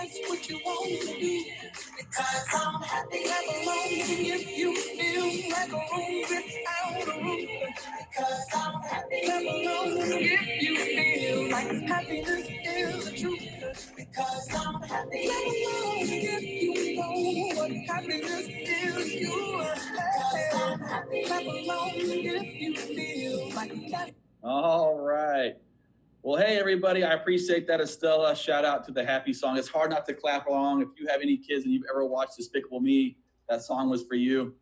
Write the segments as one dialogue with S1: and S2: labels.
S1: that's what you want to do. Because I'm happy. Clap along if you feel like a room without a roof. Because I'm happy. Clap along if you feel like happiness is the truth. Because I'm happy. Clap along if you know what happiness is. You are happy. Clap along if you feel like that. All right. Well, hey, everybody, I appreciate that, Estella. Shout out to the happy song. It's hard not to clap along. If you have any kids and you've ever watched Despicable Me, that song was for you.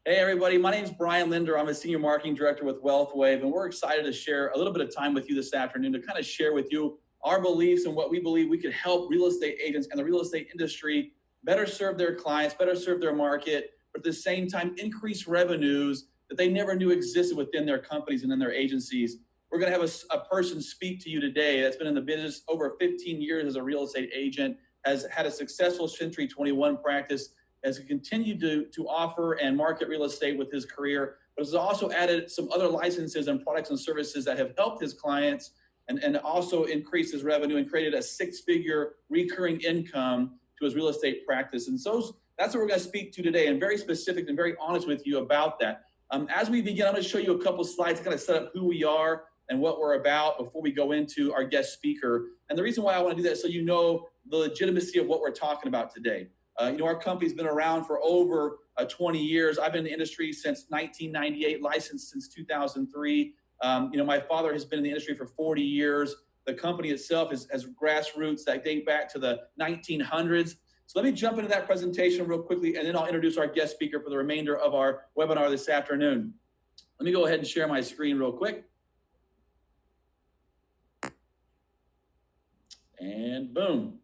S1: Hey, everybody, my name is Brian Linder. I'm a senior marketing director with Wealthwave, and we're excited to share a little bit of time with you this afternoon to kind of share with you our beliefs and what we believe we could help real estate agents and the real estate industry better serve their clients, better serve their market, but at the same time, increase revenues that they never knew existed within their companies and in their agencies. We're going to have a person speak to you today that's been in the business over 15 years as a real estate agent, has had a successful Century 21 practice, has continued to offer and market real estate with his career, but has also added some other licenses and products and services that have helped his clients and also increased his revenue and created a six-figure recurring income to his real estate practice. And so that's what we're going to speak to today, and very specific and very honest with you about that. As we begin, I'm going to show you a couple slides to kind of set up who we are and what we're about before we go into our guest speaker. And the reason why I want to do that is so you know the legitimacy of what we're talking about today. Our company's been around for over 20 years. I've been in the industry since 1998, licensed since 2003. My father has been in the industry for 40 years. The company itself has grassroots that date back to the 1900s. So let me jump into that presentation real quickly, and then I'll introduce our guest speaker for the remainder of our webinar this afternoon. Let me go ahead and share my screen real quick. And boom.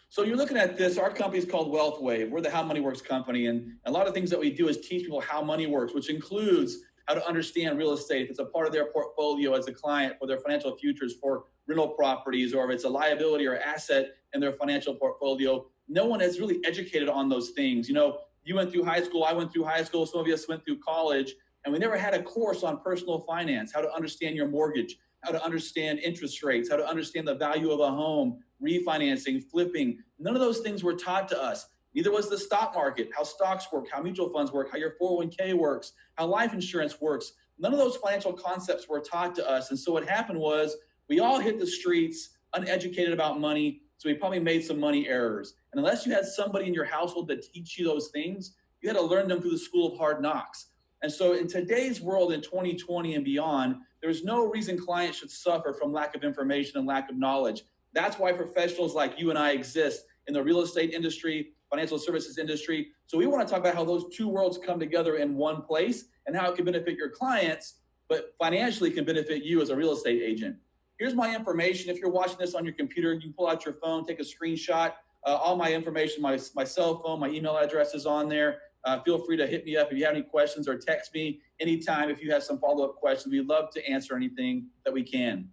S1: So you're looking at this. Our company is called Wealthwave. We're the How Money Works company. And a lot of things that we do is teach people how money works, which includes how to understand real estate. If it's a part of their portfolio as a client for their financial futures for rental properties, or if it's a liability or asset in their financial portfolio. No one is really educated on those things. You went through high school. I went through high school. Some of us went through college. And we never had a course on personal finance, how to understand your mortgage, how to understand interest rates, how to understand the value of a home, refinancing, flipping. None of those things were taught to us. Neither was the stock market, how stocks work, how mutual funds work, how your 401k works, how life insurance works. None of those financial concepts were taught to us. And so what happened was we all hit the streets uneducated about money. So we probably made some money errors. And unless you had somebody in your household that teach you those things, you had to learn them through the school of hard knocks. And so in today's world, in 2020 and beyond, there's no reason clients should suffer from lack of information and lack of knowledge. That's why professionals like you and I exist in the real estate industry, financial services industry. So we want to talk about how those two worlds come together in one place and how it can benefit your clients, but financially can benefit you as a real estate agent. Here's my information. If you're watching this on your computer, you can pull out your phone, take a screenshot. All my information, my cell phone, my email address is on there. Feel free to hit me up if you have any questions, or text me anytime if you have some follow-up questions. We'd love to answer anything that we can.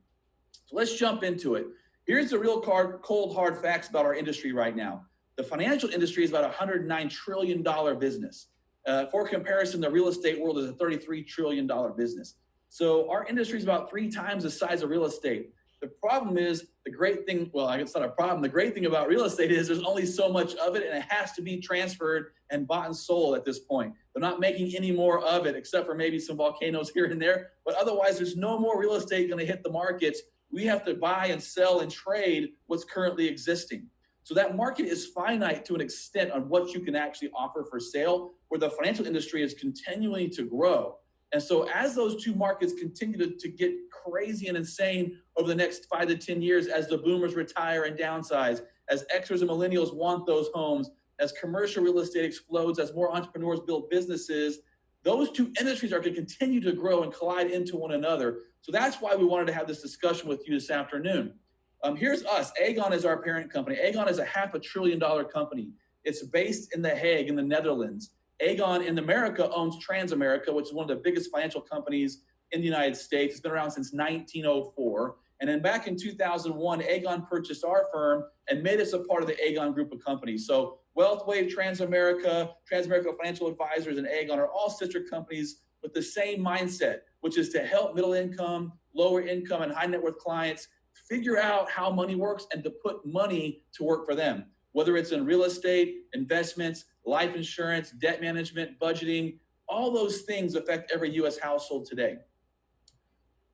S1: So let's jump into it. Here's the real cold, hard facts about our industry right now. The financial industry is about a $109 trillion business. For comparison, the real estate world is a $33 trillion business. So our industry is about 3 times the size of real estate. The problem is, the great thing about real estate is there's only so much of it, and it has to be transferred and bought and sold at this point. They're not making any more of it, except for maybe some volcanoes here and there. But otherwise, there's no more real estate going to hit the markets. We have to buy and sell and trade what's currently existing. So that market is finite to an extent on what you can actually offer for sale, where the financial industry is continuing to grow. And so as those two markets continue to get crazy and insane over the next 5 to 10 years, as the boomers retire and downsize, as Xers and millennials want those homes, as commercial real estate explodes, as more entrepreneurs build businesses, those two industries are going to continue to grow and collide into one another. So that's why we wanted to have this discussion with you this afternoon. Here's us. Aegon is our parent company. Aegon is a $500 billion company. It's based in The Hague in the Netherlands. Aegon in America owns Transamerica, which is one of the biggest financial companies in the United States. It's been around since 1904. And then back in 2001, Aegon purchased our firm and made us a part of the Aegon group of companies. So Wealthwave, Transamerica Financial Advisors, and Aegon are all sister companies with the same mindset, which is to help middle income, lower income, and high net worth clients figure out how money works and to put money to work for them, whether it's in real estate, investments, life insurance, debt management, budgeting. All those things affect every U.S. household today.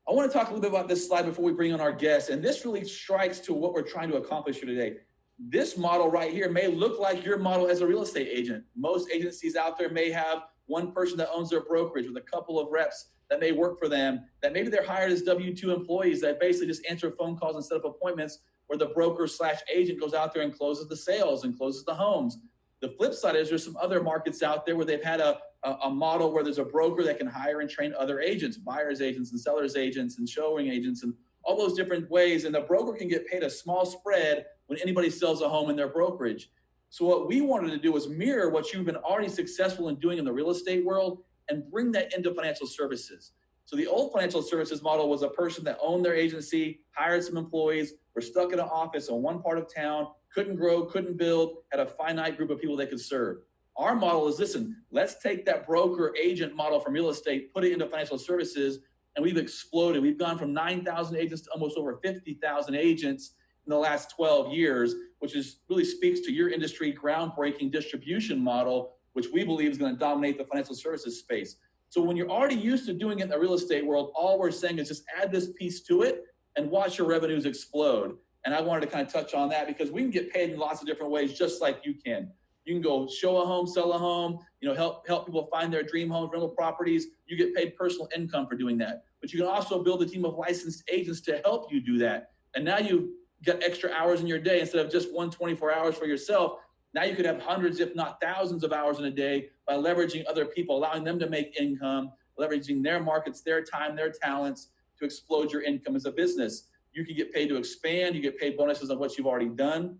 S1: I want to talk a little bit about this slide before we bring on our guests, and this really strikes to what we're trying to accomplish here today. This model right here may look like your model as a real estate agent. Most agencies out there may have one person that owns their brokerage with a couple of reps that may work for them, that maybe they're hired as W-2 employees that basically just answer phone calls and set up appointments where the broker / agent goes out there and closes the sales and closes the homes. The flip side is there's some other markets out there where they've had a model where there's a broker that can hire and train other agents, buyer's agents and seller's agents and showing agents and all those different ways. And the broker can get paid a small spread when anybody sells a home in their brokerage. So what we wanted to do was mirror what you've been already successful in doing in the real estate world and bring that into financial services. So the old financial services model was a person that owned their agency, hired some employees, were stuck in an office in one part of town, couldn't grow, couldn't build, had a finite group of people they could serve. Our model is, listen, let's take that broker agent model from real estate, put it into financial services, and we've exploded. We've gone from 9,000 agents to almost over 50,000 agents in the last 12 years, which is really speaks to your industry groundbreaking distribution model, which we believe is going to dominate the financial services space. So when you're already used to doing it in the real estate world, all we're saying is just add this piece to it and watch your revenues explode. And I wanted to kind of touch on that because we can get paid in lots of different ways, just like you can. You can go show a home, sell a home, help people find their dream homes, rental properties. You get paid personal income for doing that. But you can also build a team of licensed agents to help you do that. And now you've got extra hours in your day instead of just 24 hours for yourself. Now you could have hundreds, if not thousands of hours in a day by leveraging other people, allowing them to make income, leveraging their markets, their time, their talents to explode your income as a business. You can get paid to expand. You get paid bonuses on what you've already done.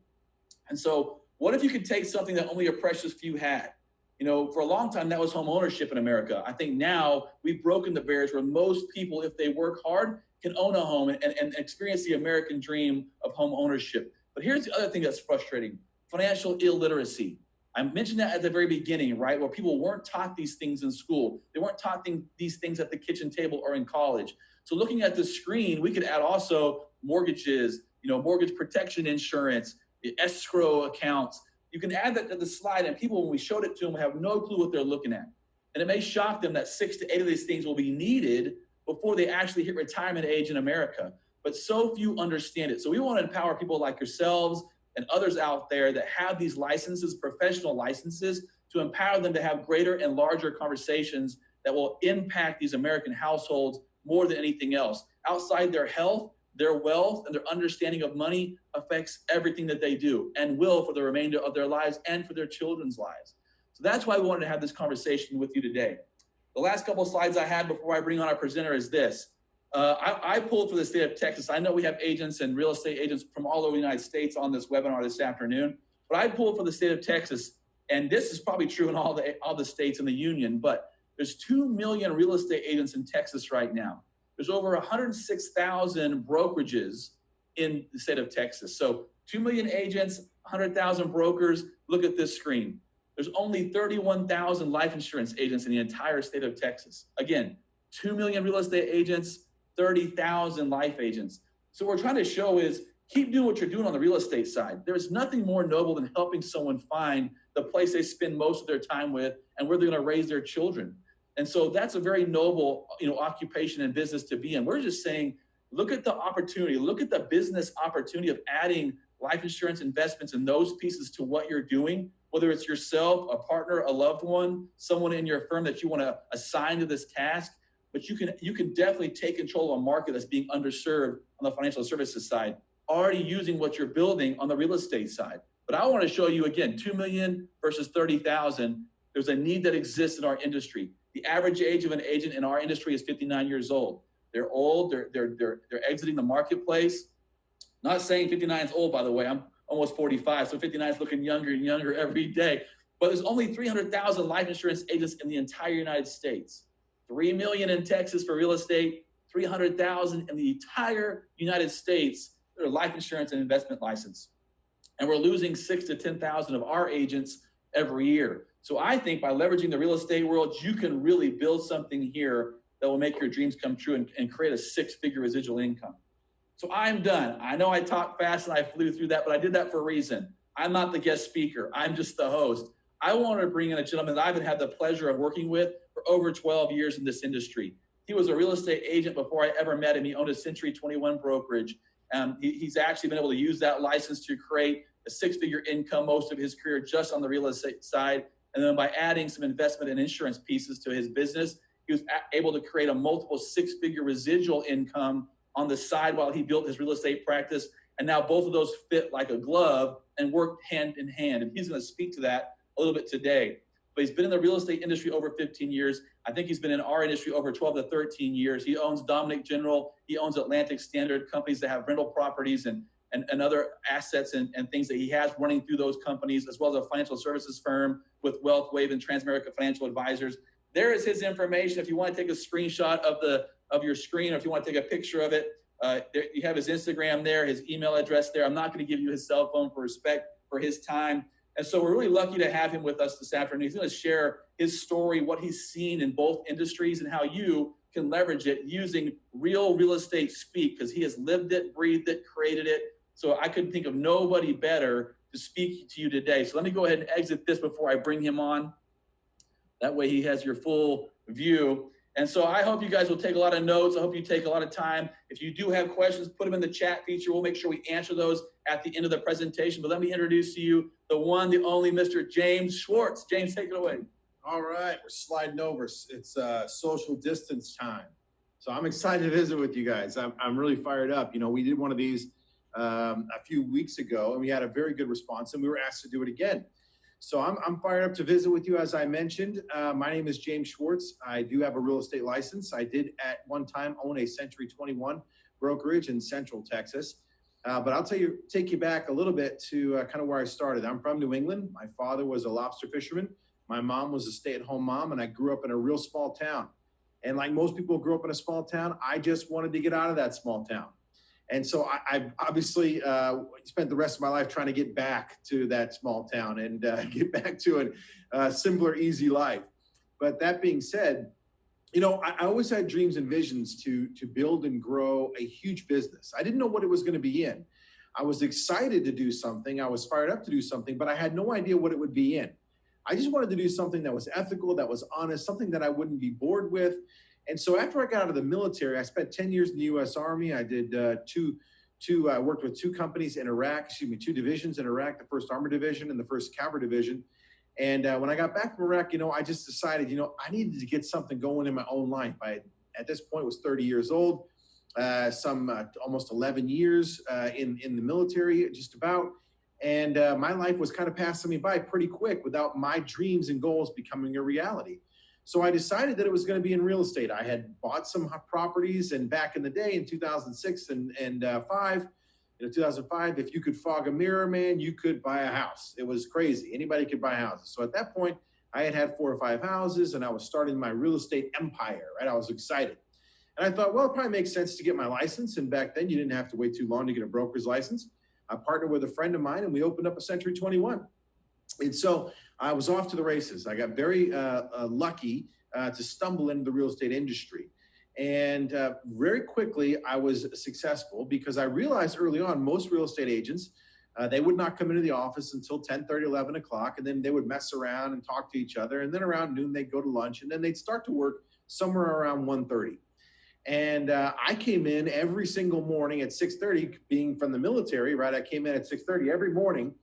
S1: And so what if you could take something that only a precious few had? For a long time, that was home ownership in America. I think now we've broken the barriers where most people, if they work hard, can own a home and experience the American dream of home ownership. But here's the other thing that's frustrating: financial illiteracy. I mentioned that at the very beginning, right? Where people weren't taught these things in school. They weren't taught these things at the kitchen table or in college. So looking at the screen, we could add also mortgages, mortgage protection insurance, the escrow accounts. You can add that to the slide, and people, when we showed it to them, have no clue what they're looking at. And it may shock them that 6 to 8 of these things will be needed before they actually hit retirement age in America. But so few understand it. So we want to empower people like yourselves and others out there that have these licenses, professional licenses, to empower them to have greater and larger conversations that will impact these American households more than anything else. Outside their health, their wealth, and their understanding of money affects everything that they do and will for the remainder of their lives and for their children's lives. So that's why we wanted to have this conversation with you today. The last couple of slides I had before I bring on our presenter is this. I pulled for the state of Texas. I know we have agents and real estate agents from all over the United States on this webinar this afternoon, but I pulled for the state of Texas, and this is probably true in all the states in the union, but there's 2 million real estate agents in Texas right now. There's over 106,000 brokerages in the state of Texas. So 2 million agents, 100,000 brokers. Look at this screen. There's only 31,000 life insurance agents in the entire state of Texas. Again, 2 million real estate agents, 30,000 life agents. So what we're trying to show is keep doing what you're doing on the real estate side. There's nothing more noble than helping someone find the place they spend most of their time with and where they're going to raise their children. And so that's a very noble, occupation and business to be in. We're just saying, look at the opportunity, look at the business opportunity of adding life insurance investments and those pieces to what you're doing, whether it's yourself, a partner, a loved one, someone in your firm that you want to assign to this task. But you can definitely take control of a market that's being underserved on the financial services side, already using what you're building on the real estate side. But I want to show you again, 2 million versus 30,000. There's a need that exists in our industry. The average age of an agent in our industry is 59 years old. They're old. They're exiting the marketplace. Not saying 59 is old, by the way. I'm almost 45, so 59 is looking younger and younger every day. But there's only 300,000 life insurance agents in the entire United States. 3 million in Texas for real estate, 300,000 in the entire United States that are life insurance and investment license. And we're losing 6,000 to 10,000 of our agents every year. So I think by leveraging the real estate world, you can really build something here that will make your dreams come true and create a 6-figure residual income. So I'm done. I know I talked fast and I flew through that, but I did that for a reason. I'm not the guest speaker. I'm just the host. I want to bring in a gentleman that I've had the pleasure of working with for over 12 years in this industry. He was a real estate agent before I ever met him. He owned a Century 21 brokerage. He's actually been able to use that license to create a six-figure income most of his career just on the real estate side. And then by adding some investment and insurance pieces to his business, he was able to create a multiple six-figure residual income on the side while he built his real estate practice. And now both of those fit like a glove and work hand in hand. And he's going to speak to that a little bit today. But he's been in the real estate industry over 15 years. I think he's been in our industry over 12 to 13 years. He owns Dominic General. He owns Atlantic Standard, companies that have rental properties and other assets and things that he has running through those companies, as well as a financial services firm with Wealthwave and Transamerica Financial Advisors. There is his information. If you want to take a screenshot of your screen, or if you want to take a picture of it, you have his Instagram there, his email address there. I'm not going to give you his cell phone for respect for his time. And so we're really lucky to have him with us this afternoon. He's going to share his story, what he's seen in both industries, and how you can leverage it using real estate speak, because he has lived it, breathed it, created it. So I couldn't think of nobody better to speak to you today. So let me go ahead and exit this before I bring him on. That way he has your full view. And so I hope you guys will take a lot of notes. I hope you take a lot of time. If you do have questions, put them in the chat feature. We'll make sure we answer those at the end of the presentation. But let me introduce to you the one, the only Mr. James Schwartz. James, take it away.
S2: All right, we're sliding over. It's social distance time. So I'm excited to visit with you guys. I'm really fired up. You know, we did one of these a few weeks ago, and we had a very good response, and we were asked to do it again. So I'm fired up to visit with you. As I mentioned, my name is James Schwartz. I do have a real estate license. I did at one time own a Century 21 brokerage in Central Texas. But I'll take you back a little bit to kind of where I started. I'm from New England. My father was a lobster fisherman. My mom was a stay-at-home mom, and I grew up in a real small town. And like most people who grew up in a small town, I just wanted to get out of that small town. And so I've obviously spent the rest of my life trying to get back to that small town and get back to a simpler, easy life. But that being said, you know, I always had dreams and visions to build and grow a huge business. I didn't know what it was going to be in. I was excited to do something. I was fired up to do something, but I had no idea what it would be in. I just wanted to do something that was ethical, that was honest, something that I wouldn't be bored with. And so after I got out of the military, I spent 10 years in the U.S. Army. I did I worked with two companies in Iraq, two divisions in Iraq, the 1st Armored Division and the 1st Cavalry Division. And when I got back from Iraq, you know, I just decided, you know, I needed to get something going in my own life. I, at this point, was 30 years old, almost 11 years in the military, just about. And my life was kind of passing me by pretty quick without my dreams and goals becoming a reality. So I decided that it was going to be in real estate. I had bought some properties, and back in the day in 2006 and 2005, if you could fog a mirror, man, you could buy a house. It was crazy. Anybody could buy houses. So at that point, I had 4 or 5 houses, and I was starting my real estate empire, right? I was excited. And I thought, well, it probably makes sense to get my license. And back then, you didn't have to wait too long to get a broker's license. I partnered with a friend of mine, and we opened up a Century 21. And so I was off to the races. I got very lucky to stumble into the real estate industry. And very quickly, I was successful because I realized early on, most real estate agents, they would not come into the office until 10:30, 11 o'clock, and then they would mess around and talk to each other. And then around noon, they'd go to lunch, and then they'd start to work somewhere around 1:30. And I came in every single morning at 6:30, being from the military, right? I came in at 6:30 every morning,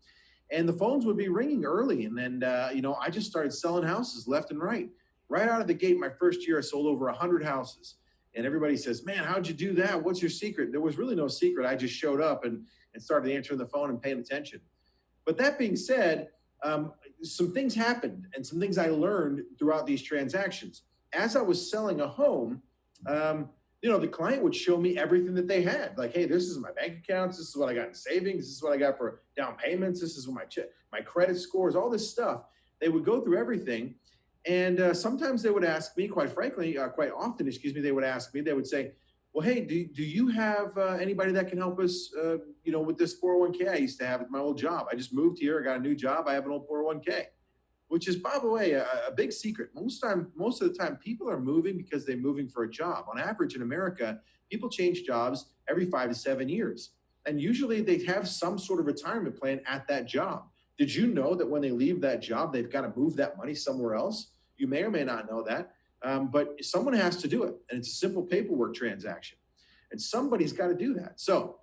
S2: and the phones would be ringing early. And then, you know, I just started selling houses left and right. Right out of the gate, my first year, I sold over 100 houses. And everybody says, man, how'd you do that? What's your secret? There was really no secret. I just showed up and started answering the phone and paying attention. But that being said, some things happened and some things I learned throughout these transactions. As I was selling a home, you know, the client would show me everything that they had. Like, hey, this is my bank accounts. This is what I got in savings. This is what I got for down payments. This is what my credit scores, all this stuff. They would go through everything. And sometimes they would ask me, quite frankly, quite often, they would ask me, they would say, well, hey, do you have anybody that can help us, you know, with this 401k I used to have at my old job? I just moved here. I got a new job. I have an old 401k. which is, by the way, a big secret. Most of the time, people are moving because they're moving for a job. On average in America, people change jobs every 5 to 7 years. And usually they have some sort of retirement plan at that job. Did you know that when they leave that job, they've got to move that money somewhere else? You may or may not know that, but someone has to do it. And it's a simple paperwork transaction. And somebody's got to do that. So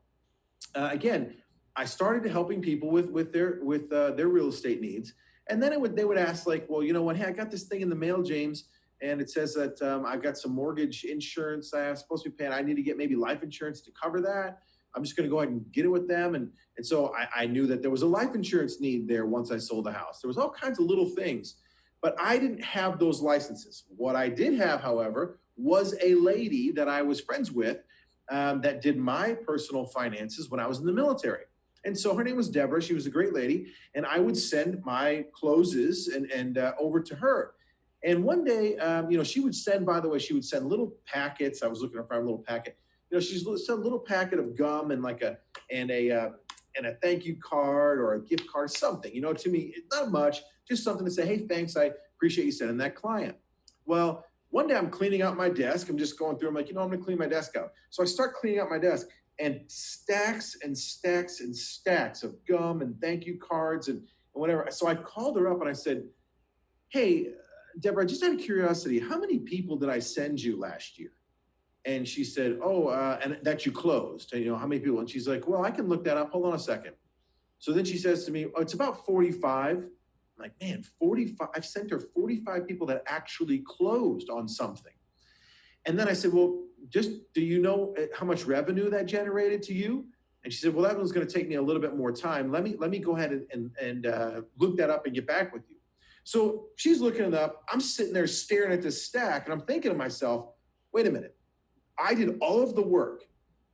S2: again, I started helping people with their real estate needs. And then they would ask like, well, you know what? Hey, I got this thing in the mail, James, and it says that I've got some mortgage insurance I'm supposed to be paying. I need to get maybe life insurance to cover that. I'm just going to go ahead and get it with them. And so I knew that there was a life insurance need there once I sold the house. There was all kinds of little things, but I didn't have those licenses. What I did have, however, was a lady that I was friends with that did my personal finances when I was in the military. And so her name was Deborah. She was a great lady. And I would send my closes and over to her. And one day, she would send, by the way, she would send little packets. I was looking for a little packet. She's sent a little packet of gum and a thank you card or a gift card, something, to me, not much, just something to say, hey, thanks. I appreciate you sending that client. Well, one day I'm cleaning out my desk. I'm just going through. I'm like, I'm going to clean my desk out. So I start cleaning out my desk and stacks and stacks and stacks of gum and thank you cards and whatever. So I called her up and I said, hey, Deborah, just out of curiosity, how many people did I send you last year? And she said, and that you closed, how many people? And she's like, well, I can look that up. Hold on a second. So then she says to me, it's about 45. I'm like, man, 45. I've sent her 45 people that actually closed on something. And then I said, well, do you know how much revenue that generated to you? And she said, well, that one's going to take me a little bit more time. Let me go ahead and look that up and get back with you. So she's looking it up. I'm sitting there staring at this stack and I'm thinking to myself, wait a minute. I did all of the work,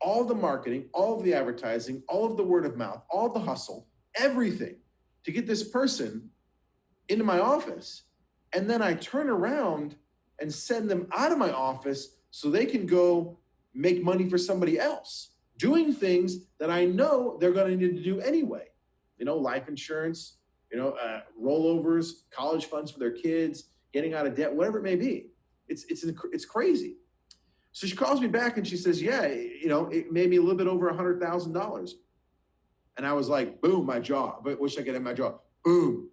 S2: all the marketing, all of the advertising, all of the word of mouth, all the hustle, everything to get this person into my office. And then I turn around and send them out of my office so they can go make money for somebody else, doing things that I know they're going to need to do anyway. Life insurance, rollovers, college funds for their kids, getting out of debt, whatever it may be. It's crazy. So she calls me back and she says, yeah, it made me a little bit over $100,000. And I was like, boom, my jaw. I wish I could have my jaw. Boom.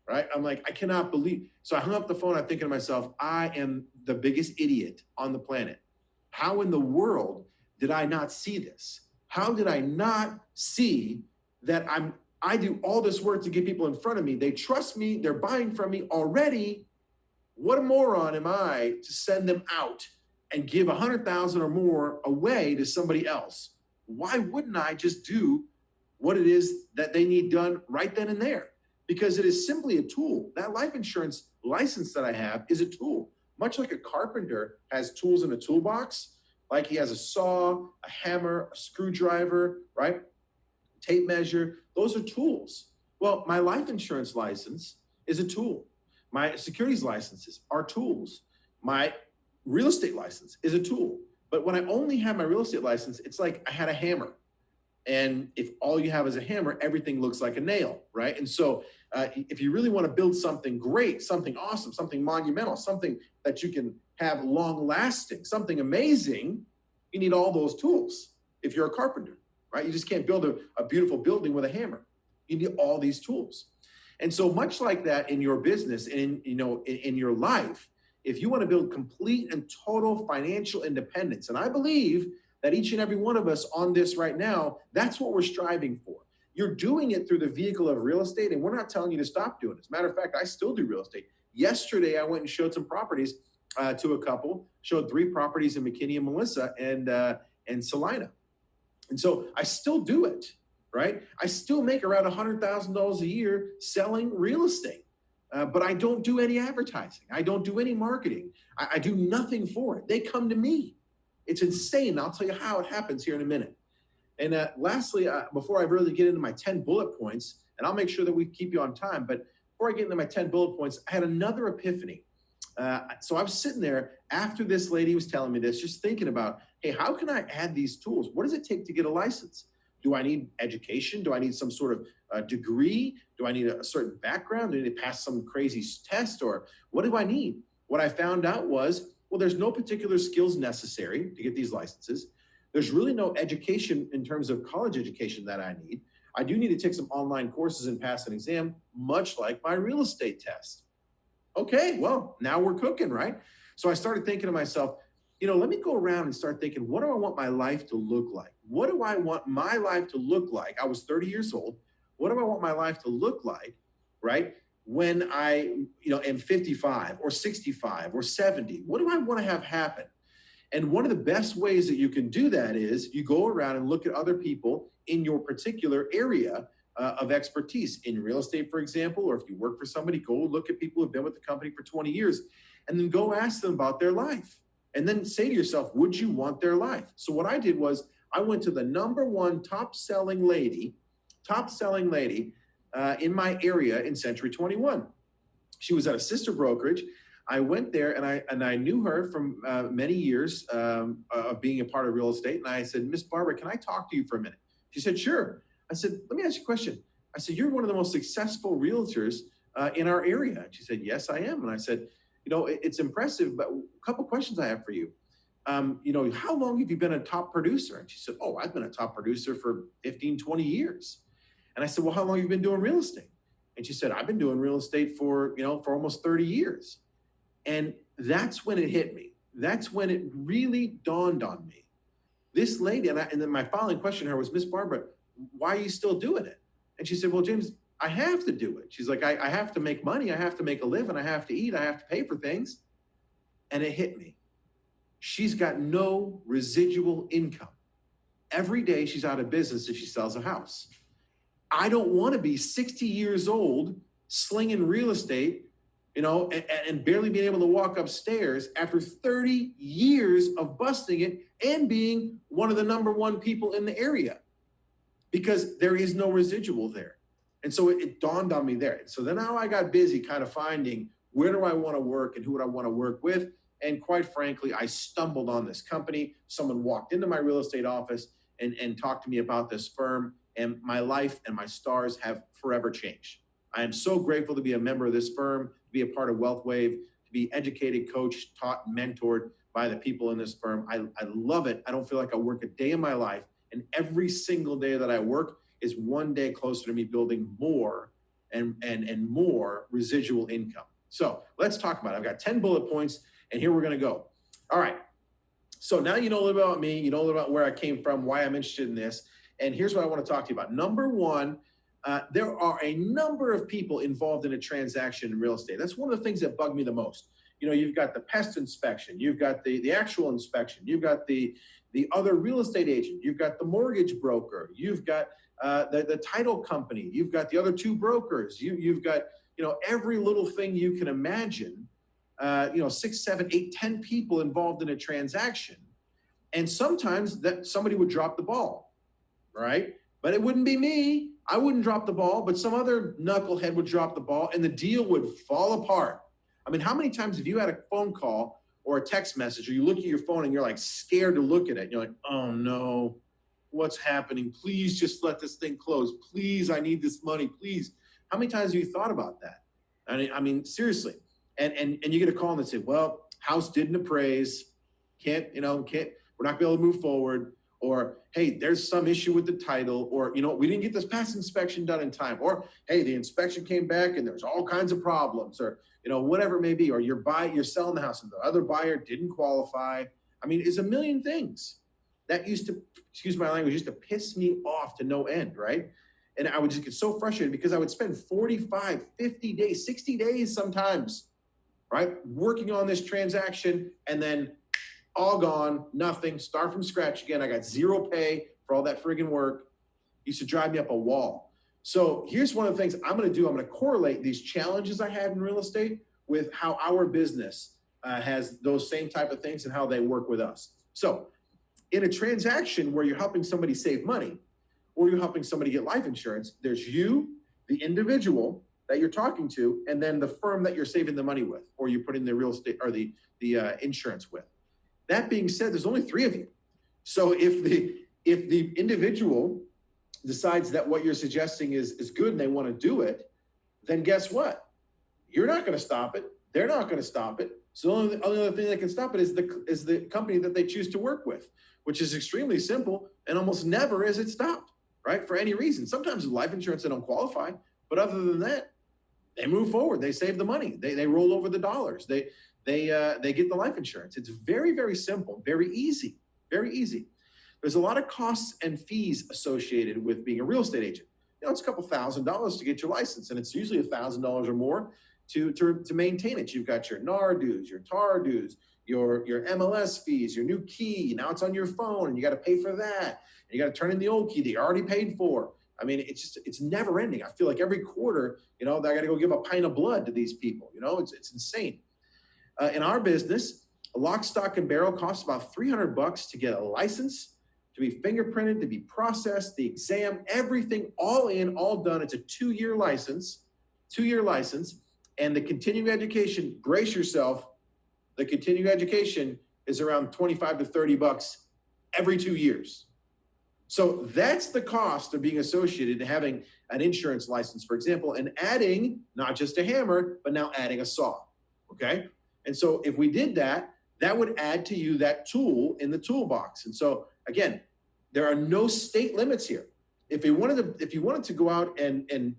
S2: Right? I'm like, I cannot believe. So I hung up the phone. I'm thinking to myself, I am the biggest idiot on the planet. How in the world did I not see this? How did I not see that I do all this work to get people in front of me? They trust me. They're buying from me already. What a moron am I to send them out and give 100,000 or more away to somebody else? Why wouldn't I just do what it is that they need done right then and there? Because it is simply a tool. That life insurance license that I have is a tool. Much like a carpenter has tools in a toolbox, like he has a saw, a hammer, a screwdriver, right? Tape measure, those are tools. Well, my life insurance license is a tool. My securities licenses are tools. My real estate license is a tool. But when I only have my real estate license, it's like I had a hammer. And if all you have is a hammer, everything looks like a nail, right? And so if you really want to build something great, something awesome, something monumental, something that you can have long lasting, something amazing, you need all those tools if you're a carpenter, right? You just can't build a beautiful building with a hammer. You need all these tools. And so much like that in your business and in your life, if you want to build complete and total financial independence, and I believe that each and every one of us on this right now, that's what we're striving for. You're doing it through the vehicle of real estate, and we're not telling you to stop doing it. As a matter of fact, I still do real estate. Yesterday, I went and showed some properties to a couple, showed 3 properties in McKinney and Melissa and Salina. And so I still do it, right? I still make around $100,000 a year selling real estate. But I don't do any advertising. I don't do any marketing. I do nothing for it. They come to me. It's insane. I'll tell you how it happens here in a minute. And lastly, before I really get into my 10 bullet points, and I'll make sure that we keep you on time, but before I get into my 10 bullet points, I had another epiphany. So I was sitting there after this lady was telling me this, just thinking about, hey, how can I add these tools? What does it take to get a license? Do I need education? Do I need some sort of degree? Do I need a certain background? Do I need to pass some crazy test? Or what do I need? What I found out was, well, there's no particular skills necessary to get these licenses. There's really no education in terms of college education that I need. I do need to take some online courses and pass an exam, much like my real estate test. Okay, well, now we're cooking, right? So I started thinking to myself, let me go around and start thinking, what do I want my life to look like? What do I want my life to look like? I was 30 years old. What do I want my life to look like, right? When I, am 55 or 65 or 70, what do I want to have happen? And one of the best ways that you can do that is you go around and look at other people in your particular area of expertise. In real estate, for example, or if you work for somebody, go look at people who've been with the company for 20 years and then go ask them about their life. And then say to yourself, would you want their life? So what I did was I went to the number one top selling lady in my area in Century 21. She was at a sister brokerage. I went there and I knew her from many years of being a part of real estate. And I said, Miss Barbara, can I talk to you for a minute? She said, sure. I said, let me ask you a question. I said, you're one of the most successful realtors in our area. And she said, yes, I am. And I said, it's impressive, but a couple questions I have for you. How long have you been a top producer? And she said, oh, I've been a top producer for 15, 20 years. And I said, well, how long have you been doing real estate? And she said, I've been doing real estate for almost 30 years. And that's when it hit me. That's when it really dawned on me. This lady, and then my following question to her was, Miss Barbara, why are you still doing it? And she said, well, James, I have to do it. She's like, I have to make money. I have to make a living. I have to eat. I have to pay for things. And it hit me. She's got no residual income. Every day she's out of business if she sells a house. I don't want to be 60 years old slinging real estate, and barely being able to walk upstairs after 30 years of busting it and being one of the number one people in the area, because there is no residual there. And so it dawned on me there. So then now I got busy kind of finding, where do I want to work and who would I want to work with? And quite frankly, I stumbled on this company. Someone walked into my real estate office and talked to me about this firm, and my life and my stars have forever changed. I am so grateful to be a member of this firm, to be a part of Wealthwave, to be educated, coached, taught, mentored by the people in this firm. I love it. I don't feel like I work a day in my life, and every single day that I work is one day closer to me building more and more residual income. So let's talk about it. I've got 10 bullet points, and here we're going to go. All right. So now you know a little about me, you know a little about where I came from, why I'm interested in this. And here's what I want to talk to you about. Number one, there are a number of people involved in a transaction in real estate. That's one of the things that bug me the most. You've got the pest inspection, you've got the actual inspection, you've got the other real estate agent, you've got the mortgage broker, you've got the title company, you've got the other two brokers, you've got every little thing you can imagine. 6, 7, 8, 10 people involved in a transaction, and sometimes that somebody would drop the ball, right? But it wouldn't be me. I wouldn't drop the ball, but some other knucklehead would drop the ball, and the deal would fall apart. I mean, how many times have you had a phone call or a text message, or you look at your phone and you're like scared to look at it? You're like, oh no, what's happening? Please just let this thing close. Please, I need this money, please. How many times have you thought about that? I mean, seriously. And you get a call and they say, well, house didn't appraise, we're not gonna be able to move forward, or hey, there's some issue with the title, or we didn't get this past inspection done in time, or hey, the inspection came back and there's all kinds of problems, or whatever it may be, or you're selling the house and the other buyer didn't qualify. I mean, it's a million things that used to, excuse my language, used to piss me off to no end, right? And I would just get so frustrated because I would spend 45, 50 days, 60 days sometimes, right, working on this transaction, and then all gone, nothing, start from scratch again. I got zero pay for all that friggin' work. It used to drive me up a wall. So here's one of the things I'm going to do. I'm going to correlate these challenges I had in real estate with how our business has those same type of things and how they work with us. So in a transaction where you're helping somebody save money or you're helping somebody get life insurance, there's you, the individual that you're talking to, and then the firm that you're saving the money with, or you're putting the real estate or the insurance with. That being said, there's only 3 of you. So if the individual decides that what you're suggesting is good and they want to do it, then guess what? You're not going to stop it. They're not going to stop it. So the only other thing that can stop it is the company that they choose to work with, which is extremely simple, and almost never is it stopped, right? For any reason. Sometimes with life insurance, they don't qualify, but other than that, they move forward. They save the money. They roll over the dollars. They get the life insurance. It's very, very simple, very easy, very easy. There's a lot of costs and fees associated with being a real estate agent. You know, it's a couple $1,000s to get your license, and it's usually $1,000 or more to maintain it. You've got your NAR dues, your TAR dues, your MLS fees, your new key. Now it's on your phone, and you got to pay for that. And you got to turn in the old key that you already paid for. I mean, it's never ending. I feel like every quarter, I got to go give a pint of blood to these people. It's insane. In our business, a lock, stock, and barrel costs about $300 to get a license, to be fingerprinted, to be processed, the exam, everything, all in, all done. It's a 2-year license, and the continuing education. Brace yourself. The continuing education is around $25 to $30 every 2 years. So that's the cost of being associated to having an insurance license, for example, and adding not just a hammer, but now adding a saw, okay? And so if we did that, that would add to you that tool in the toolbox. And so again, there are no state limits here. If you wanted to go out and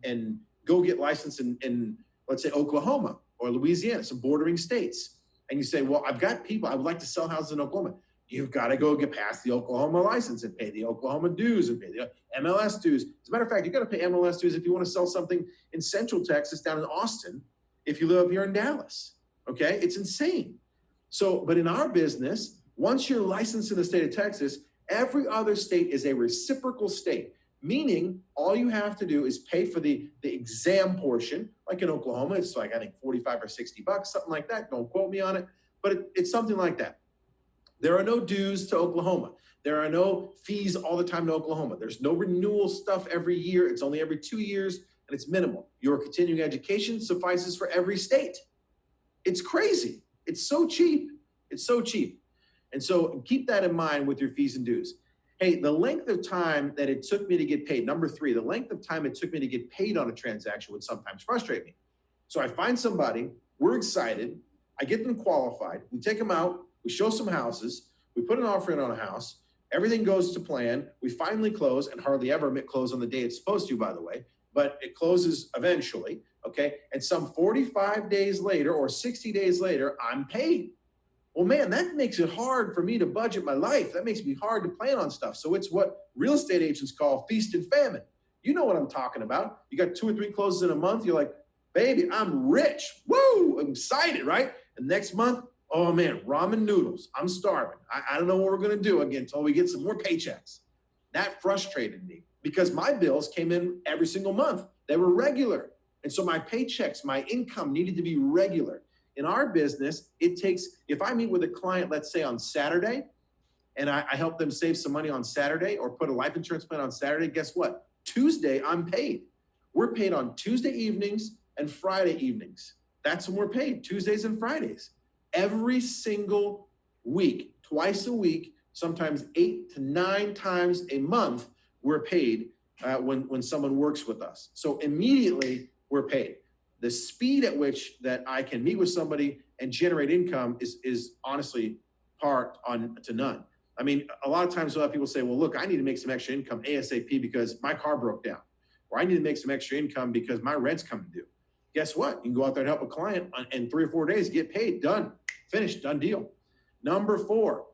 S2: go get licensed in let's say Oklahoma or Louisiana, some bordering states, and you say, well, I've got people, I would like to sell houses in Oklahoma. You've got to go get past the Oklahoma license and pay the Oklahoma dues and pay the MLS dues. As a matter of fact, you got to pay MLS dues if you want to sell something in Central Texas down in Austin, if you live up here in Dallas, okay? It's insane. So, but in our business, once you're licensed in the state of Texas, every other state is a reciprocal state, meaning all you have to do is pay for the exam portion. Like in Oklahoma, it's like, I think 45 or $60, something like that. Don't quote me on it, but it's something like that. There are no dues to Oklahoma. There are no fees all the time to Oklahoma. There's no renewal stuff every year. It's only every 2 years, and it's minimal. Your continuing education suffices for every state. It's crazy. It's so cheap. It's so cheap. And so keep that in mind with your fees and dues. Hey, the length of time that it took me to get paid, number 3, the length of time it took me to get paid on a transaction would sometimes frustrate me. So I find somebody, we're excited, I get them qualified, we take them out, we show some houses, we put an offer in on a house, everything goes to plan, we finally close, and hardly ever close on the day it's supposed to, by the way, but it closes eventually, okay? And some 45 days later or 60 days later, I'm paid. Well, man, that makes it hard for me to budget my life. That makes me hard to plan on stuff. So it's what real estate agents call feast and famine. You know what I'm talking about. You got 2 or 3 closes in a month. You're like, baby, I'm rich. Woo, I'm excited, right? And next month, oh man, ramen noodles. I'm starving. I don't know what we're going to do again until we get some more paychecks. That frustrated me because my bills came in every single month. They were regular. And so my paychecks, my income needed to be regular. In our business, it takes, if I meet with a client, let's say on Saturday, and I help them save some money on Saturday or put a life insurance plan on Saturday, guess what? Tuesday, I'm paid. We're paid on Tuesday evenings and Friday evenings. That's when we're paid, Tuesdays and Fridays. Every single week, twice a week, sometimes 8 to 9 times a month, we're paid when someone works with us. So immediately, we're paid. The speed at which that I can meet with somebody and generate income is honestly par to none. I mean, a lot of times a lot of people say, well, look, I need to make some extra income ASAP because my car broke down, or I need to make some extra income because my rent's coming due. Guess what? You can go out there and help a client in 3 or 4 days, get paid, done, finished, done deal. Number 4,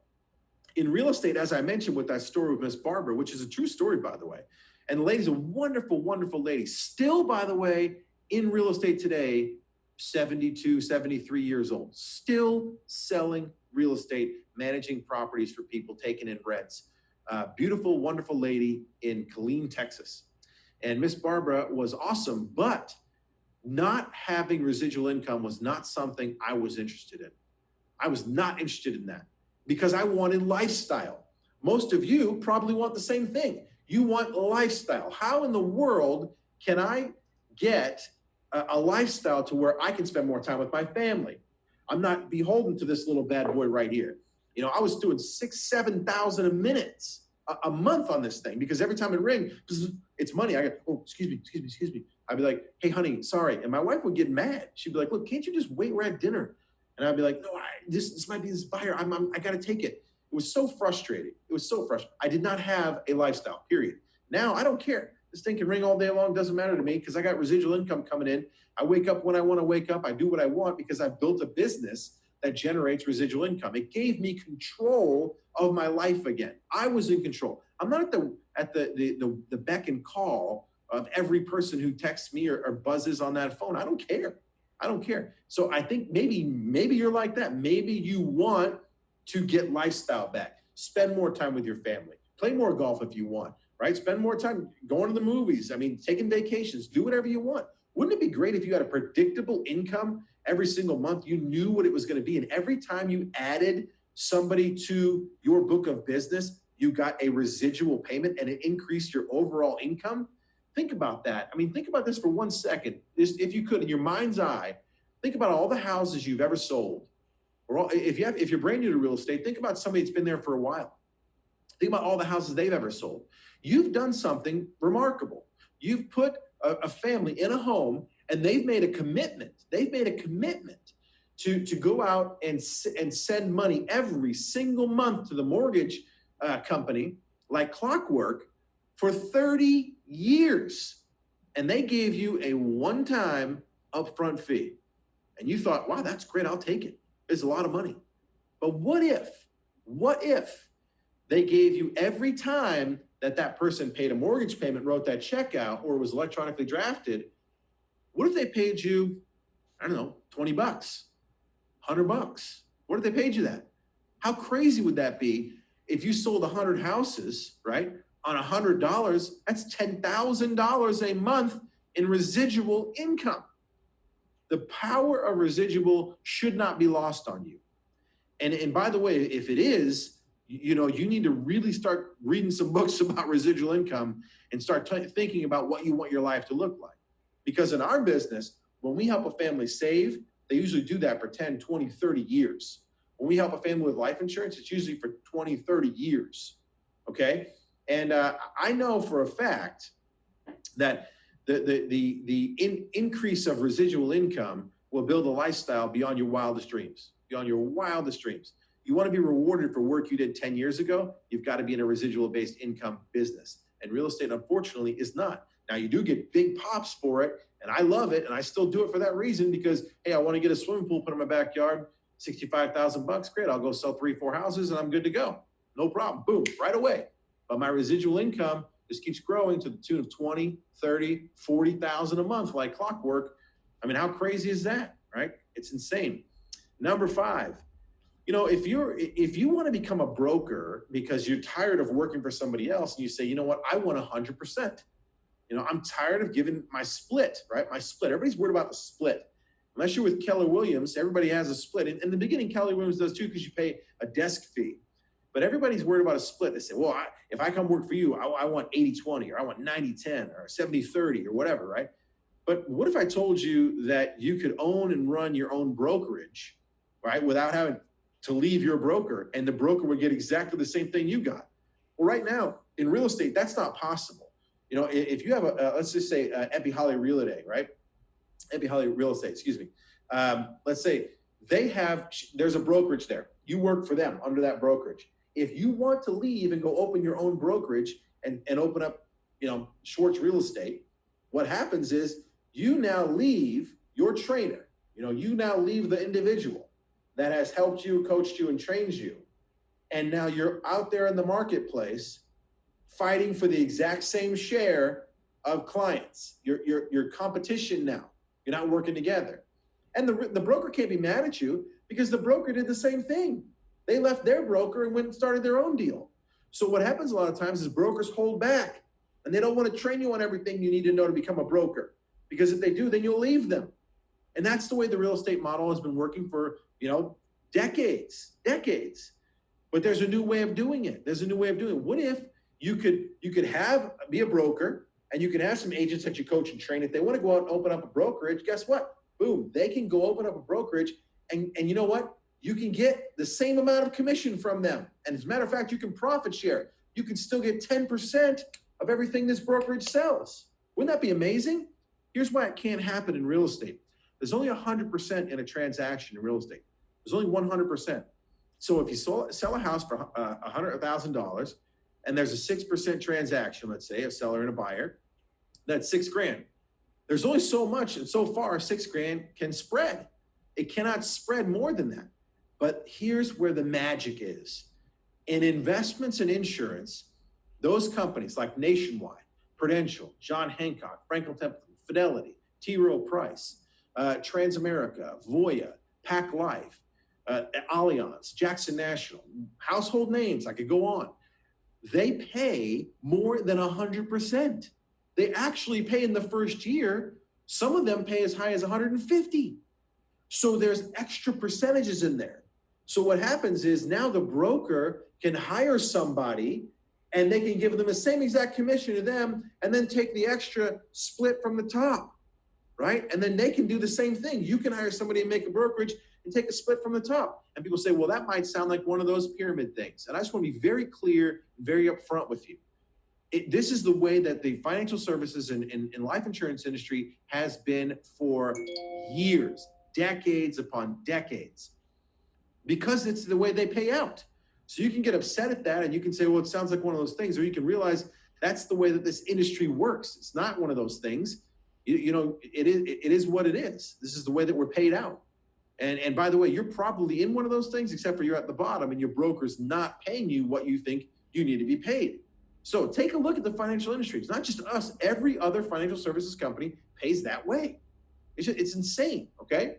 S2: in real estate, as I mentioned with that story with Miss Barbara, which is a true story, by the way, and the lady's a wonderful, wonderful lady. Still, by the way, in real estate today, 72, 73 years old, still selling real estate, managing properties for people, taking in rents. Beautiful, wonderful lady in Killeen, Texas. And Miss Barbara was awesome, but not having residual income was not something I was interested in. I was not interested in that because I wanted lifestyle. Most of you probably want the same thing. You want lifestyle. How in the world can I get a lifestyle to where I can spend more time with my family? I'm not beholden to this little bad boy right here. You know, I was doing 6,000 to 7,000 a minute a month on this thing because every time it rings, it's money. I go, oh, excuse me. I'd be like, hey, honey, sorry. And my wife would get mad. She'd be like, look, can't you just wait? We're at dinner. And I'd be like, no, this might be this buyer. I got to take it. It was so frustrating. It was so frustrating. I did not have a lifestyle, period. Now I don't care. This thing can ring all day long. Doesn't matter to me because I got residual income coming in. I wake up when I want to wake up. I do what I want because I've built a business that generates residual income. It gave me control of my life again. I was in control. I'm not at the beck and call of every person who texts me or buzzes on that phone. I don't care. I don't care. So I think maybe you're like that. Maybe you want to get lifestyle back. Spend more time with your family. Play more golf if you want, right? Spend more time going to the movies. I mean, taking vacations. Do whatever you want. Wouldn't it be great if you had a predictable income every single month? You knew what it was going to be. And every time you added somebody to your book of business, you got a residual payment and it increased your overall income. Think about that. I mean, think about this for 1 second. If you could, in your mind's eye, think about all the houses you've ever sold. Or if you're brand new to real estate, think about somebody that's been there for a while. Think about all the houses they've ever sold. You've done something remarkable. You've put a family in a home and they've made a commitment. They've made a commitment to go out and send money every single month to the mortgage company like clockwork for 30 years. And they gave you a one-time upfront fee. And you thought, wow, that's great. I'll take it. It's a lot of money. But what if they gave you every time that person paid a mortgage payment, wrote that check out, or was electronically drafted? What if they paid you, I don't know, 20 bucks, 100 bucks? What if they paid you that? How crazy would that be if you sold 100 houses, right? On $100, that's $10,000 a month in residual income. The power of residual should not be lost on you. And by the way, if it is, you need to really start reading some books about residual income and start thinking about what you want your life to look like. Because in our business, when we help a family save, they usually do that for 10, 20, 30 years. When we help a family with life insurance, it's usually for 20, 30 years, okay? And I know for a fact that the increase of residual income will build a lifestyle beyond your wildest dreams, You want to be rewarded for work you did 10 years ago, you've got to be in a residual-based income business. And real estate, unfortunately, is not. Now, you do get big pops for it, and I love it, and I still do it for that reason because, hey, I want to get a swimming pool put in my backyard, $65,000, great. I'll go sell 3-4 houses, and I'm good to go. No problem. Boom, right away. But my residual income just keeps growing to the tune of 20, 30, 40,000 a month like clockwork. I mean, how crazy is that, right? It's insane. Number 5, if you want to become a broker because you're tired of working for somebody else and you say, you know what, I want 100%. I'm tired of giving my split, right? My split. Everybody's worried about the split. Unless you're with Keller Williams, everybody has a split. In the beginning, Keller Williams does too because you pay a desk fee. But everybody's worried about a split. They say, well, if I come work for you, I want 80-20 or I want 90-10 or 70-30 or whatever, right? But what if I told you that you could own and run your own brokerage, right, without having to leave your broker and the broker would get exactly the same thing you got? Well, right now in real estate, that's not possible. If you have let's just say Epi Holly Real Estate, right? Epi Holly Real Estate, excuse me. Let's say there's a brokerage there. You work for them under that brokerage. If you want to leave and go open your own brokerage and open up, Schwartz Real Estate, what happens is you now leave your trainer. You now leave the individual that has helped you, coached you, and trained you. And now you're out there in the marketplace fighting for the exact same share of clients. You're competition now. You're not working together. And the broker can't be mad at you because the broker did the same thing. They left their broker and went and started their own deal. So what happens a lot of times is brokers hold back and they don't want to train you on everything you need to know to become a broker. Because if they do, then you'll leave them. And that's the way the real estate model has been working for, decades. But there's a new way of doing it. What if you could be a broker and you can have some agents that you coach and train? If they want to go out and open up a brokerage, guess what? Boom, they can go open up a brokerage and you know what? You can get the same amount of commission from them. And as a matter of fact, you can profit share. you can still get 10% of everything this brokerage sells. Wouldn't that be amazing? Here's why it can't happen in real estate. There's only 100% in a transaction in real estate. There's only 100%. So if you sell a house for $100,000 and there's a 6% transaction, let's say a seller and a buyer, that's $6,000. There's only so much, and so far $6,000 can spread. It cannot spread more than that. But here's where the magic is. In investments and insurance, those companies like Nationwide, Prudential, John Hancock, Franklin Templeton, Fidelity, T. Rowe Price, Transamerica, Voya, Pac Life, Allianz, Jackson National, household names, I could go on. They pay more than 100%. They actually pay in the first year. Some of them pay as high as 150. So there's extra percentages in there. So what happens is now the broker can hire somebody and they can give them the same exact commission to them and then take the extra split from the top, right? And then they can do the same thing. You can hire somebody and make a brokerage and take a split from the top. And people say, well, that might sound like one of those pyramid things. And I just want to be very clear, very upfront with you. This is the way that the financial services and life insurance industry has been for years, decades upon decades, because it's the way they pay out. So you can get upset at that and you can say, well, it sounds like one of those things, or you can realize that's the way that this industry works. It's not one of those things. It is what it is. This is the way that we're paid out. And by the way, you're probably in one of those things, except for you're at the bottom and your broker's not paying you what you think you need to be paid. So take a look at the financial industry. It's not just us. Every other financial services company pays that way. It's insane, okay?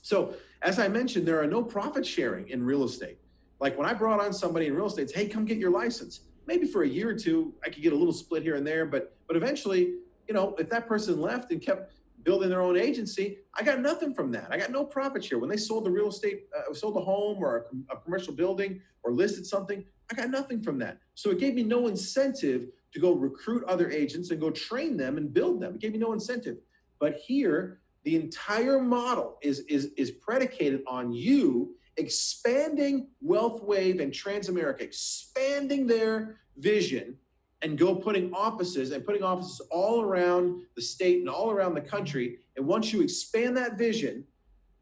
S2: So as I mentioned, there are no profit sharing in real estate. Like when I brought on somebody in real estate, hey, come get your license. Maybe for a year or two, I could get a little split here and there, but eventually, if that person left and kept building their own agency, I got nothing from that. I got no profit share. When they sold the real estate, sold a home or a commercial building or listed something, I got nothing from that. So it gave me no incentive to go recruit other agents and go train them and build them. It gave me no incentive. But here, the entire model is predicated on you expanding Wealthwave and Transamerica, expanding their vision and putting offices all around the state and all around the country. And once you expand that vision,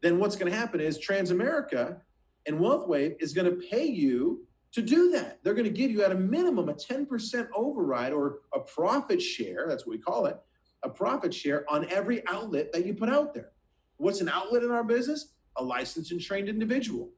S2: then what's going to happen is Transamerica and Wealthwave is going to pay you to do that. They're going to give you at a minimum a 10% override or a profit share. That's what we call it. A profit share on every outlet that you put out there. What's an outlet in our business? A licensed and trained individual.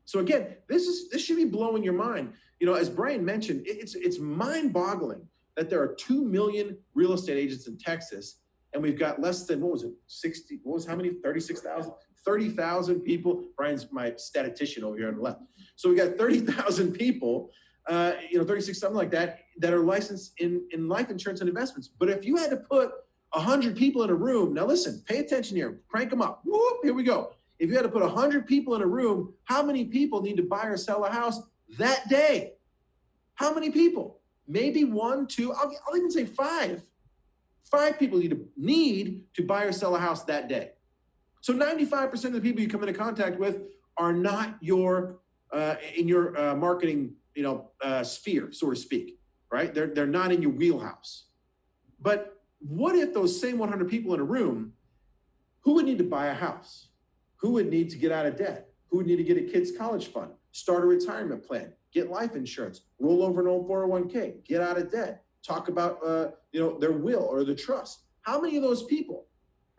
S2: So again, this should be blowing your mind. As Brian mentioned, it's mind-boggling that there are 2 million real estate agents in Texas, and we've got less than, 36,000? 30,000 people. Brian's my statistician over here on the left. So we got 30,000 people, 36, something like that are licensed in life insurance and investments. But if you had to put 100 people in a room, now listen, pay attention here, crank them up. Whoop, here we go. If you had to put 100 people in a room, how many people need to buy or sell a house that day? How many people? Maybe 1, 2, I'll even say 5. 5 people need to buy or sell a house that day. So 95% of the people you come into contact with are not in your marketing sphere, so to speak, right? They're not in your wheelhouse. But what if those same 100 people in a room, who would need to buy a house? Who would need to get out of debt? Who would need to get a kid's college fund, start a retirement plan, get life insurance, roll over an old 401k, get out of debt, talk about their will or the trust? How many of those people,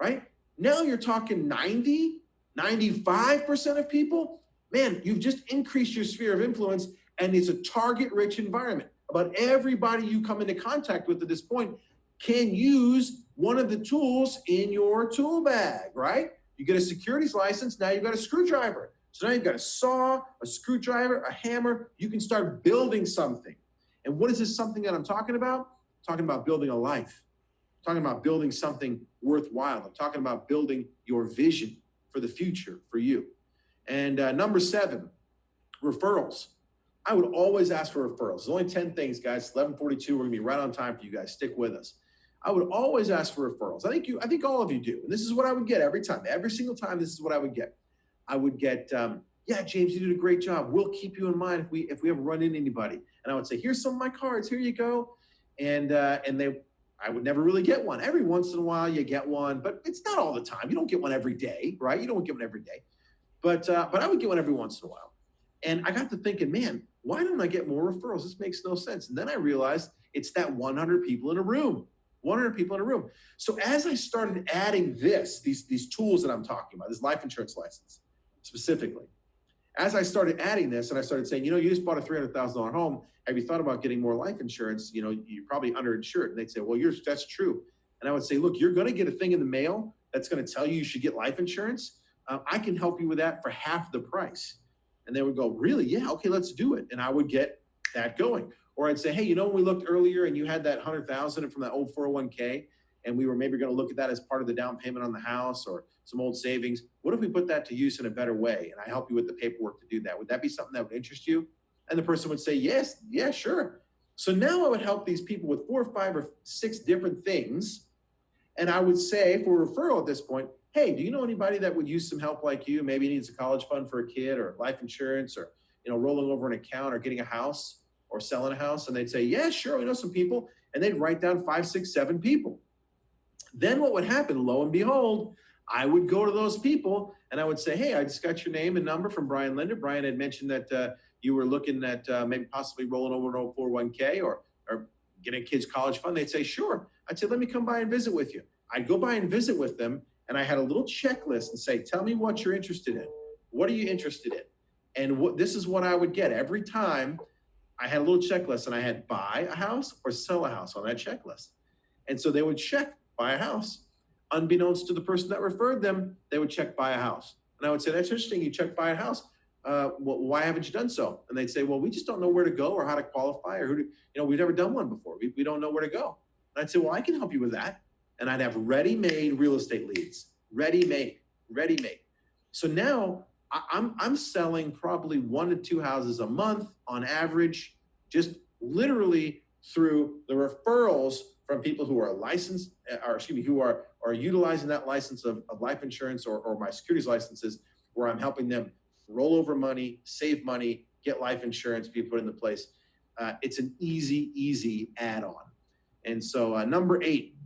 S2: right? Now you're talking 90, 95% of people. Man, you've just increased your sphere of influence, and it's a target-rich environment. About everybody you come into contact with at this point can use one of the tools in your tool bag, right? You get a securities license, now you've got a screwdriver. So now you've got a saw, a screwdriver, a hammer. You can start building something. And what is this something that I'm talking about? I'm talking about building a life. I'm talking about building something worthwhile. I'm talking about building your vision for the future for you. And number 7, referrals. I would always ask for referrals. There's only 10 things, guys. 11:42. We're gonna be right on time for you guys. Stick with us. I would always ask for referrals. I think all of you do. And this is what I would get every time. Every single time, this is what I would get. I would get Yeah, James, you did a great job. We'll keep you in mind if we ever run into anybody. And I would say, here's some of my cards. Here you go. And I would never really get one. Every once in a while you get one, but it's not all the time. You don't get one every day, right? You don't get one every day. But I would get one every once in a while. And I got to thinking, man, why don't I get more referrals? This makes no sense. And then I realized it's that 100 people in a room. 100 people in a room. So as I started adding these tools that I'm talking about, this life insurance license specifically, as I started adding this and I started saying, you just bought a $300,000 home. Have you thought about getting more life insurance? You're probably underinsured. And they'd say, well, that's true. And I would say, look, you're going to get a thing in the mail that's going to tell you should get life insurance. I can help you with that for half the price. And they would go, really? Yeah, okay, let's do it. And I would get that going. Or I'd say, hey, when we looked earlier and you had that 100,000 from that old 401k, and we were maybe going to look at that as part of the down payment on the house or some old savings. What if we put that to use in a better way? And I help you with the paperwork to do that. Would that be something that would interest you? And the person would say, yes, yeah, sure. So now I would help these people with 4 or 5 or 6 different things. And I would say for referral at this point, hey, do you know anybody that would use some help like you? Maybe needs a college fund for a kid or life insurance or, rolling over an account or getting a house or selling a house. And they'd say, yeah, sure. We know some people. And they'd write down 5, 6, 7 people. Then what would happen, lo and behold, I would go to those people and I would say, hey, I just got your name and number from Brian Linder. Brian had mentioned that you were looking at maybe possibly rolling over an old 401k or getting a kid's college fund. They'd say, sure. I'd say, let me come by and visit with you. I'd go by and visit with them. And I had a little checklist and say, tell me what you're interested in. What are you interested in? And this is what I would get every time. I had a little checklist and I had buy a house or sell a house on that checklist. And so they would check buy a house. Unbeknownst to the person that referred them, they would check buy a house. And I would say, that's interesting. You checked buy a house. Why haven't you done so? And they'd say, well, we just don't know where to go or how to qualify or we've never done one before. We don't know where to go. And I'd say, well, I can help you with that. And I'd have ready-made real estate leads, ready-made. So now I'm selling probably 1 to 2 houses a month on average, just literally through the referrals from people who are licensed, who are utilizing that license of life insurance or my securities licenses, where I'm helping them roll over money, save money, get life insurance be put into place. It's an easy add-on. And so number 8,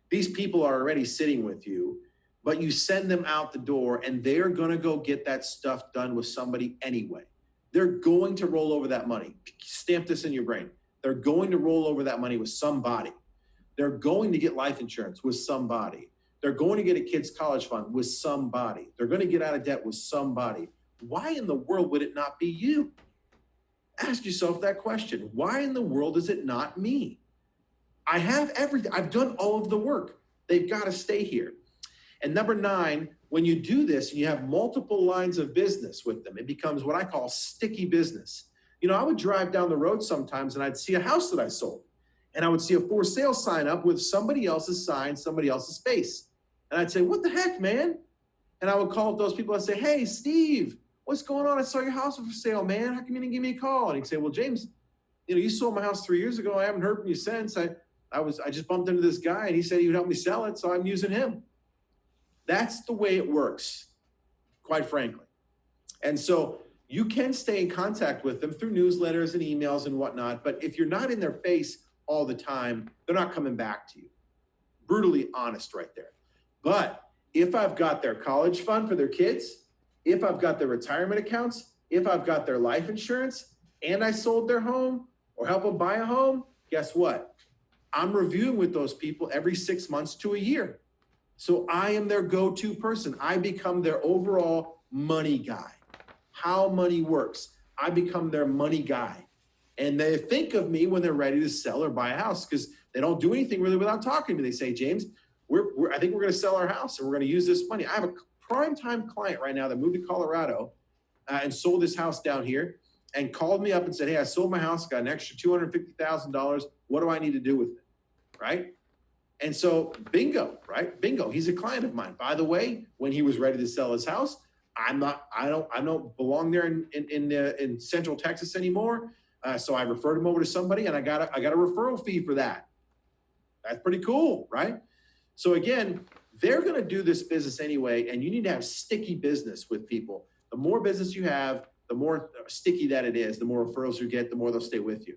S2: these people are already sitting with you, but you send them out the door and they're going to go get that stuff done with somebody anyway. They're going to roll over that money. Stamp this in your brain. They're going to roll over that money with somebody. They're going to get life insurance with somebody. They're going to get a kid's college fund with somebody. They're going to get out of debt with somebody. Why in the world would it not be you? Ask yourself that question. Why in the world is it not me? I have everything. I've done all of the work. They've got to stay here. And number 9, when you do this and you have multiple lines of business with them, it becomes what I call sticky business. I would drive down the road sometimes and I'd see a house that I sold. And I would see a for sale sign up with somebody else's sign, somebody else's face. And I'd say, what the heck, man? And I would call up those people and say, hey, Steve, what's going on? I saw your house for sale, man. How come you didn't give me a call? And he'd say, well, James, you sold my house 3 years ago. I haven't heard from you since. I just bumped into this guy and he said he would help me sell it. So I'm using him. That's the way it works, quite frankly. And so you can stay in contact with them through newsletters and emails and whatnot. But if you're not in their face all the time, they're not coming back to you. Brutally honest right there. But if I've got their college fund for their kids, if I've got their retirement accounts, if I've got their life insurance and I sold their home or help them buy a home, guess what? I'm reviewing with those people every 6 months to a year. So I am their go-to person. I become their overall money guy. How money works. I become their money guy. And they think of me when they're ready to sell or buy a house because they don't do anything really without talking to me. They say, James, I think we're going to sell our house and we're going to use this money. I have a prime time client right now that moved to Colorado and sold his house down here and called me up and said, hey, I sold my house, got an extra $250,000. What do I need to do with it? Right? And so bingo, right? Bingo. He's a client of mine. By the way, when he was ready to sell his house, I don't belong there in Central Texas anymore. So I referred him over to somebody and I got a referral fee for that. That's pretty cool, right? So again, they're going to do this business anyway, and you need to have sticky business with people. The more business you have, the more sticky that it is, the more referrals you get, the more they'll stay with you.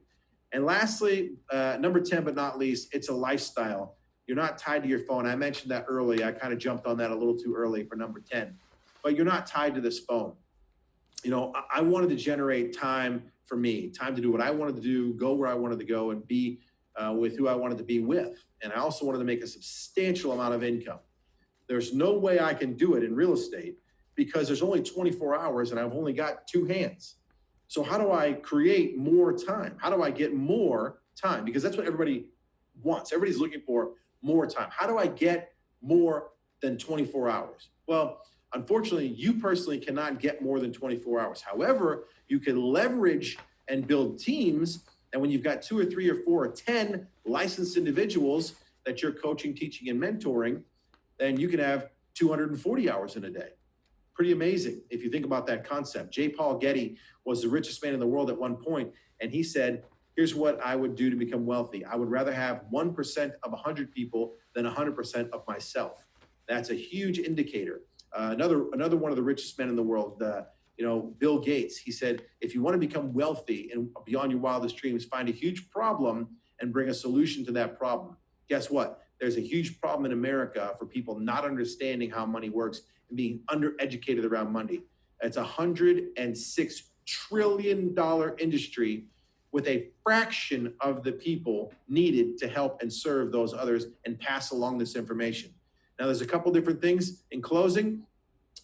S2: And lastly, number 10, but not least, it's a lifestyle. You're not tied to your phone. I mentioned that early. I kind of jumped on that a little too early for number 10, but you're not tied to this phone. You know, I wanted to generate time for me, time to do what I wanted to do, go where I wanted to go, and be with who I wanted to be with. And I also wanted to make a substantial amount of income. There's no way I can do it in real estate because there's only 24 hours and I've only got 2 hands. So how do I create more time? How do I get more time? Because that's what everybody wants. Everybody's looking for more time. How do I get more than 24 hours? Well, unfortunately, you personally cannot get more than 24 hours. However, you can leverage and build teams. And when you've got 2 or 3 or 4 or 10 licensed individuals that you're coaching, teaching, and mentoring, then you can have 240 hours in a day. Pretty amazing if you think about that concept. J. Paul Getty was the richest man in the world at one point, and he said, here's what I would do to become wealthy. I would rather have 1% of 100 people than 100% of myself. That's a huge indicator. Another one of the richest men in the world, Bill Gates, he said, if you want to become wealthy and beyond your wildest dreams, find a huge problem and bring a solution to that problem. Guess what? There's a huge problem in America for people not understanding how money works and being undereducated around money. It's a $106 trillion industry with a fraction of the people needed to help and serve those others and pass along this information. Now, there's a couple different things in closing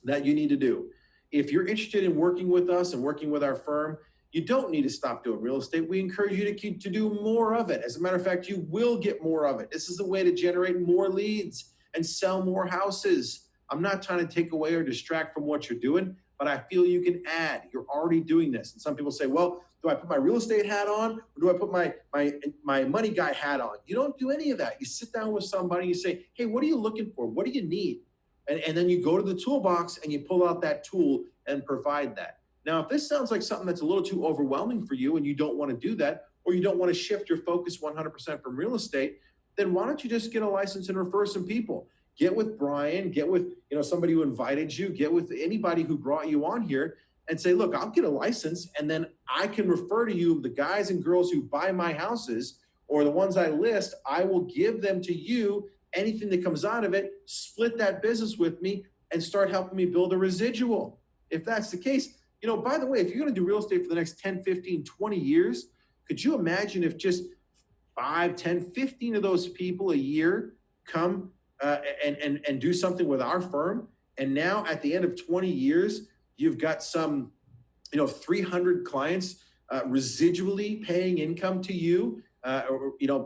S2: that you need to do. If you're interested in working with us and working with our firm, you don't need to stop doing real estate. We encourage you to do more of it. As a matter of fact, you will get more of it. This is a way to generate more leads and sell more houses. I'm not trying to take away or distract from what you're doing, but I feel you can add. You're already doing this. And some people say, well, do I put my real estate hat on or do I put my money guy hat on? You don't do any of that. You sit down with somebody and you say, hey, what are you looking for? What do you need? And then you go to the toolbox and you pull out that tool and provide that. Now, if this sounds like something that's a little too overwhelming for you and you don't want to do that, or you don't want to shift your focus 100% from real estate, then why don't you just get a license and refer some people? Get with Brian, get with somebody who invited you, get with anybody who brought you on here and say, look, I'll get a license and then I can refer to you the guys and girls who buy my houses or the ones I list. I will give them to you. Anything that comes out of it, split that business with me and start helping me build a residual. If that's the case, by the way, if you're going to do real estate for the next 10, 15, 20 years, could you imagine if just 5, 10, 15 of those people a year come and do something with our firm? And now at the end of 20 years, you've got some, 300 clients residually paying income to you,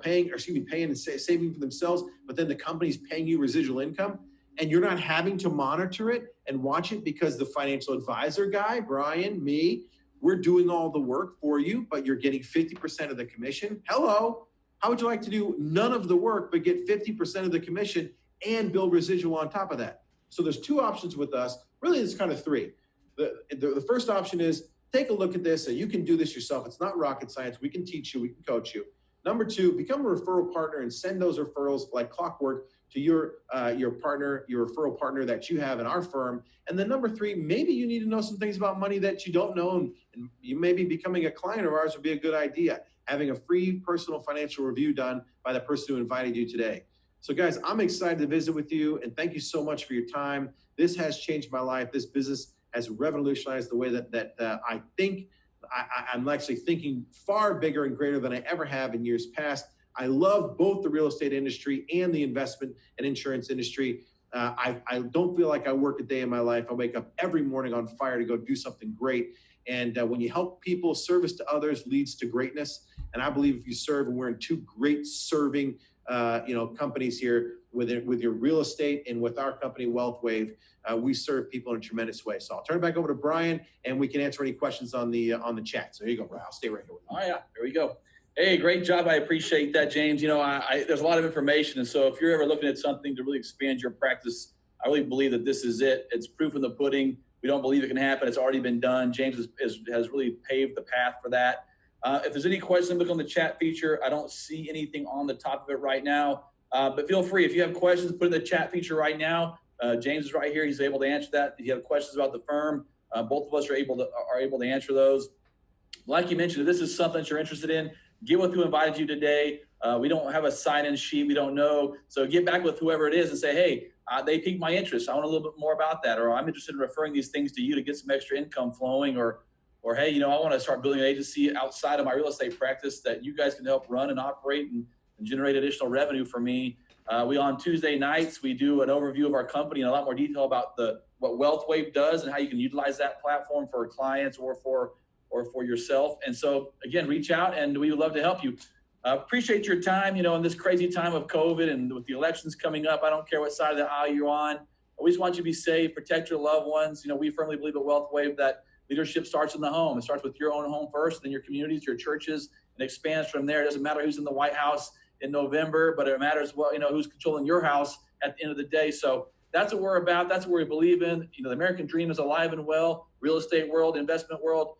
S2: paying and saving for themselves, but then the company's paying you residual income. And you're not having to monitor it and watch it because the financial advisor guy, Brian, me, we're doing all the work for you, but you're getting 50% of the commission. Hello. How would you like to do none of the work, but get 50% of the commission and build residual on top of that? So there's 2 options with us. Really, it's kind of 3. The first option is take a look at this. So you can do this yourself. It's not rocket science. We can teach you. We can coach you. Number 2, become a referral partner and send those referrals like clockwork to your partner, your referral partner that you have in our firm. And then number 3, maybe you need to know some things about money that you don't know, and you maybe becoming a client of ours would be a good idea. Having a free personal financial review done by the person who invited you today. So guys, I'm excited to visit with you, and thank you so much for your time. This has changed my life. This business has revolutionized the way that I think. I'm actually thinking far bigger and greater than I ever have in years past. I love both the real estate industry and the investment and insurance industry. I don't feel like I work a day in my life. I wake up every morning on fire to go do something great. And when you help people, service to others leads to greatness. And I believe if you serve, and we're in 2 great serving companies here with your real estate and with our company, Wealthwave, we serve people in a tremendous way. So I'll turn it back over to Brian, and we can answer any questions on the chat. So here you go, Brian. I'll stay right here with you.
S1: Oh yeah, here we go. Hey, great job. I appreciate that, James. There's a lot of information. And so if you're ever looking at something to really expand your practice, I really believe that this is it. It's proof in the pudding. We don't believe it can happen. It's already been done. James has really paved the path for that. If there's any questions, look on the chat feature. I don't see anything on the top of it right now. But feel free, if you have questions, put in the chat feature right now. James is right here. He's able to answer that. If you have questions about the firm, both of us are able to answer those. Like you mentioned, if this is something that you're interested in, get with who invited you today. We don't have a sign-in sheet. We don't know. So get back with whoever it is and say, hey, they piqued my interest. I want a little bit more about that. Or I'm interested in referring these things to you to get some extra income flowing. Or hey, I want to start building an agency outside of my real estate practice that you guys can help run and operate and generate additional revenue for me. We on Tuesday nights, we do an overview of our company and a lot more detail about what Wealthwave does and how you can utilize that platform for clients or for yourself. And so again, reach out and we would love to help you. Appreciate your time, in this crazy time of COVID and with the elections coming up. I don't care what side of the aisle you're on. I always want you to be safe, protect your loved ones. We firmly believe at Wealthwave that leadership starts in the home. It starts with your own home first, then your communities, your churches, and expands from there. It doesn't matter who's in the White House in November, but it matters who's controlling your house at the end of the day. So that's what we're about. That's what we believe in. The American dream is alive and well. Real estate world, investment world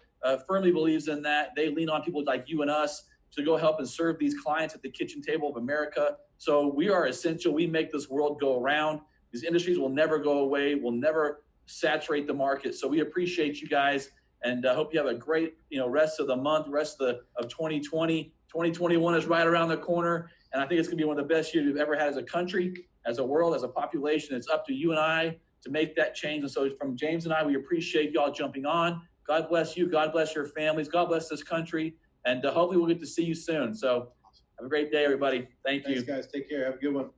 S1: firmly believes in that. They lean on people like you and us to go help and serve these clients at the kitchen table of America. So we are essential. We make this world go around. These industries will never go away. We'll never saturate the market. So we appreciate you guys and hope you have a great, rest of the month, rest of 2020. 2021 is right around the corner. And I think it's gonna be one of the best years we've ever had as a country, as a world, as a population. It's up to you and I to make that change. And so from James and I, we appreciate y'all jumping on. God bless you. God bless your families. God bless this country. And hopefully we'll get to see you soon. So have a great day, everybody. Thank you.
S2: Thanks, guys. Take care. Have a good one.